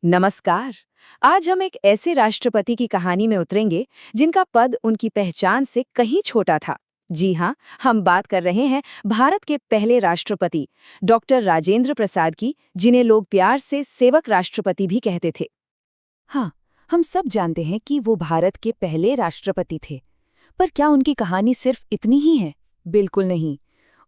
नमस्कार। आज हम एक ऐसे राष्ट्रपति की कहानी में उतरेंगे जिनका पद उनकी पहचान से कहीं छोटा था। जी हाँ, हम बात कर रहे हैं भारत के पहले राष्ट्रपति डॉक्टर राजेंद्र प्रसाद की, जिन्हें लोग प्यार से सेवक राष्ट्रपति भी कहते थे। हाँ, हम सब जानते हैं कि वो भारत के पहले राष्ट्रपति थे। पर क्या उनकी कहानी सिर्फ इतनी ही है? बिल्कुल नहीं।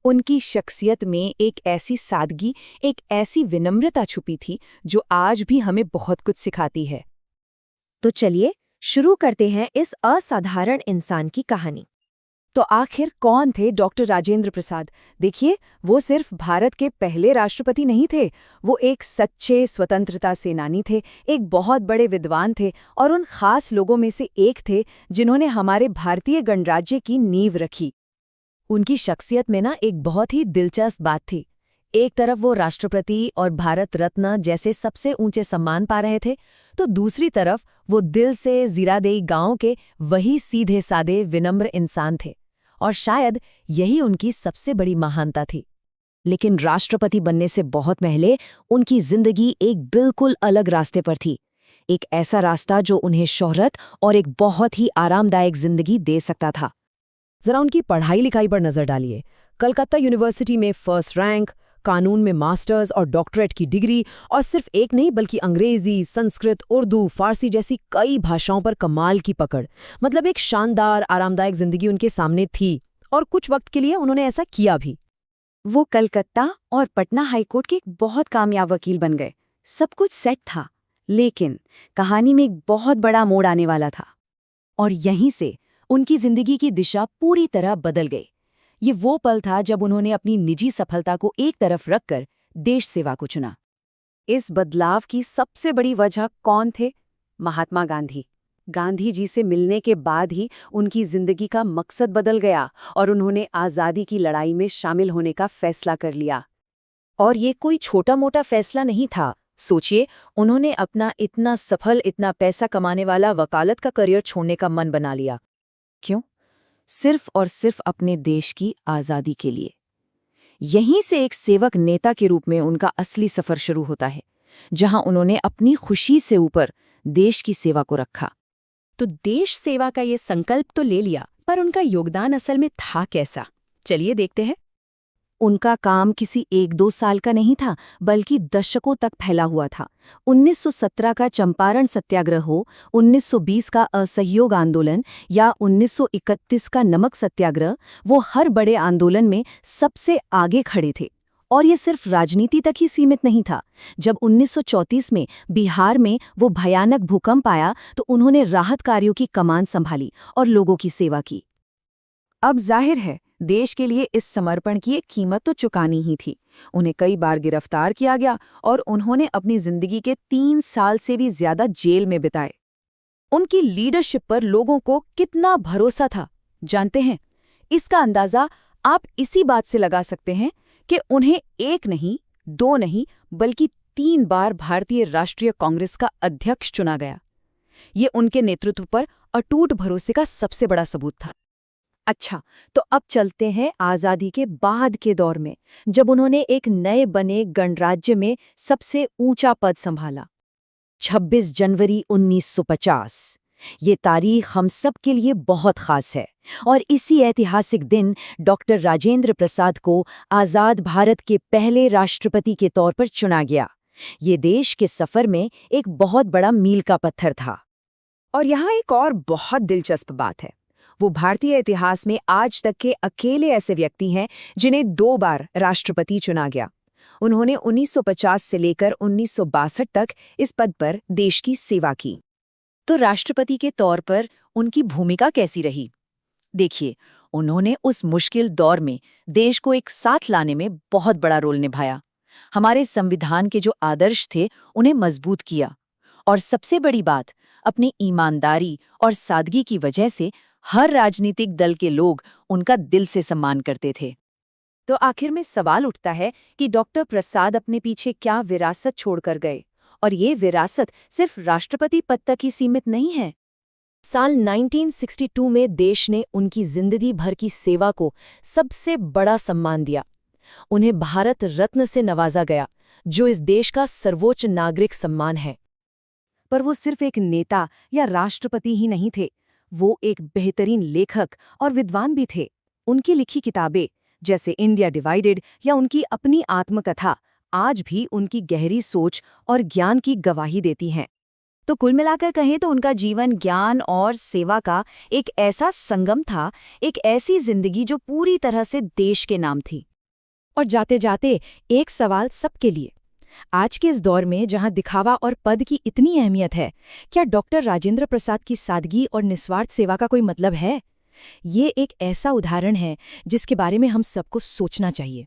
उनकी शख्सियत में एक ऐसी सादगी, एक ऐसी विनम्रता छुपी थी जो आज भी हमें बहुत कुछ सिखाती है। तो चलिए शुरू करते हैं इस असाधारण इंसान की कहानी। तो आखिर कौन थे डॉक्टर राजेंद्र प्रसाद? देखिए, वो सिर्फ भारत के पहले राष्ट्रपति नहीं थे, वो एक सच्चे स्वतंत्रता सेनानी थे, एक बहुत बड़े विद्वान थे और उन खास लोगों में से एक थे जिन्होंने हमारे भारतीय गणराज्य की नींव रखी। उनकी शख्सियत में ना एक बहुत ही दिलचस्प बात थी। एक तरफ वो राष्ट्रपति और भारत रत्न जैसे सबसे ऊंचे सम्मान पा रहे थे, तो दूसरी तरफ वो दिल से जीरादेई गांव के वही सीधे सादे विनम्र इंसान थे। और शायद यही उनकी सबसे बड़ी महानता थी। लेकिन राष्ट्रपति बनने से बहुत पहले उनकी जिंदगी एक बिल्कुल अलग रास्ते पर थी। एक ऐसा रास्ता जो उन्हें शोहरत और एक बहुत ही आरामदायक जिंदगी दे सकता था। जरा उनकी पढ़ाई लिखाई पर नजर डालिए। कलकत्ता यूनिवर्सिटी में फर्स्ट रैंक, कानून में मास्टर्स और डॉक्टरेट की डिग्री, और सिर्फ एक नहीं बल्कि अंग्रेजी, संस्कृत, उर्दू, फारसी जैसी कई भाषाओं पर कमाल की पकड़। मतलब एक शानदार आरामदायक जिंदगी उनके सामने थी, और कुछ वक्त के लिए उन्होंने ऐसा किया भी। वो कलकत्ता और पटना हाईकोर्ट के एक बहुत कामयाब वकील बन गए। सब कुछ सेट था, लेकिन कहानी में एक बहुत बड़ा मोड़ आने वाला था। और यहीं से उनकी जिंदगी की दिशा पूरी तरह बदल गई। ये वो पल था जब उन्होंने अपनी निजी सफलता को एक तरफ रखकर देश सेवा को चुना। इस बदलाव की सबसे बड़ी वजह कौन थे? महात्मा गांधी। गांधी जी से मिलने के बाद ही उनकी जिंदगी का मकसद बदल गया और उन्होंने आज़ादी की लड़ाई में शामिल होने का फैसला कर लिया। और ये कोई छोटा-मोटा फैसला नहीं था। सोचिए, उन्होंने अपना इतना सफल, इतना पैसा कमाने वाला वकालत का करियर छोड़ने का मन बना लिया। क्यों? सिर्फ और सिर्फ अपने देश की आज़ादी के लिए। यहीं से एक सेवक नेता के रूप में उनका असली सफर शुरू होता है, जहां उन्होंने अपनी खुशी से ऊपर देश की सेवा को रखा। तो देश सेवा का ये संकल्प तो ले लिया, पर उनका योगदान असल में था कैसा? चलिए देखते हैं। उनका काम किसी 1-2 साल का नहीं था, बल्कि दशकों तक फैला हुआ था। 1917 का चंपारण सत्याग्रह हो, 1920 का असहयोग आंदोलन या 1931 का नमक सत्याग्रह, वो हर बड़े आंदोलन में सबसे आगे खड़े थे। और ये सिर्फ राजनीति तक ही सीमित नहीं था। जब 1934 में बिहार में वो भयानक भूकंप आया, तो उन्होंने राहत कार्यों की कमान संभाली और लोगों की सेवा की। अब जाहिर है, देश के लिए इस समर्पण की एक कीमत तो चुकानी ही थी। उन्हें कई बार गिरफ्तार किया गया और उन्होंने अपनी जिंदगी के 3 साल से भी ज्यादा जेल में बिताए। उनकी लीडरशिप पर लोगों को कितना भरोसा था, जानते हैं? इसका अंदाजा आप इसी बात से लगा सकते हैं कि उन्हें 1 नहीं, 2 नहीं, बल्कि 3 बार भारतीय राष्ट्रीय कांग्रेस का अध्यक्ष चुना गया। ये उनके नेतृत्व पर अटूट भरोसे का सबसे बड़ा सबूत था। अच्छा, तो अब चलते हैं आज़ादी के बाद के दौर में, जब उन्होंने एक नए बने गणराज्य में सबसे ऊंचा पद संभाला। 26 जनवरी 1950। ये तारीख हम सब के लिए बहुत खास है और इसी ऐतिहासिक दिन डॉक्टर राजेंद्र प्रसाद को आज़ाद भारत के पहले राष्ट्रपति के तौर पर चुना गया। ये देश के सफ़र में एक बहुत बड़ा मील का पत्थर था। और यहाँ एक और बहुत दिलचस्प बात है। वो भारतीय इतिहास में आज तक के अकेले ऐसे व्यक्ति हैं जिन्हें 2 बार राष्ट्रपति चुना गया। उन्होंने 1950 से लेकर 1962 तक इस पद पर देश की सेवा की। तो राष्ट्रपति के तौर पर उनकी भूमिका कैसी रही? देखिए, उन्होंने उस मुश्किल दौर में देश को एक साथ लाने में बहुत बड़ा रोल निभाया। हमारे संविधान के जो आदर्श थे, उन्हें मजबूत किया। और सबसे बड़ी बात, अपनी ईमानदारी और सादगी की वजह से हर राजनीतिक दल के लोग उनका दिल से सम्मान करते थे। तो आखिर में सवाल उठता है कि डॉक्टर प्रसाद अपने पीछे क्या विरासत छोड़कर गए? और ये विरासत सिर्फ राष्ट्रपति पद तक ही सीमित नहीं है। साल 1962 में देश ने उनकी जिंदगी भर की सेवा को सबसे बड़ा सम्मान दिया। उन्हें भारत रत्न से नवाजा गया, जो इस देश का सर्वोच्च नागरिक सम्मान है। पर वो सिर्फ एक नेता या राष्ट्रपति ही नहीं थे, वो एक बेहतरीन लेखक और विद्वान भी थे। उनकी लिखी किताबें जैसे इंडिया डिवाइडेड या उनकी अपनी आत्मकथा आज भी उनकी गहरी सोच और ज्ञान की गवाही देती हैं। तो कुल मिलाकर कहें तो उनका जीवन ज्ञान और सेवा का एक ऐसा संगम था, एक ऐसी जिंदगी जो पूरी तरह से देश के नाम थी। और जाते जाते एक सवाल सबके लिए, आज के इस दौर में जहां दिखावा और पद की इतनी अहमियत है, क्या डॉक्टर राजेंद्र प्रसाद की सादगी और निस्वार्थ सेवा का कोई मतलब है? ये एक ऐसा उदाहरण है जिसके बारे में हम सबको सोचना चाहिए।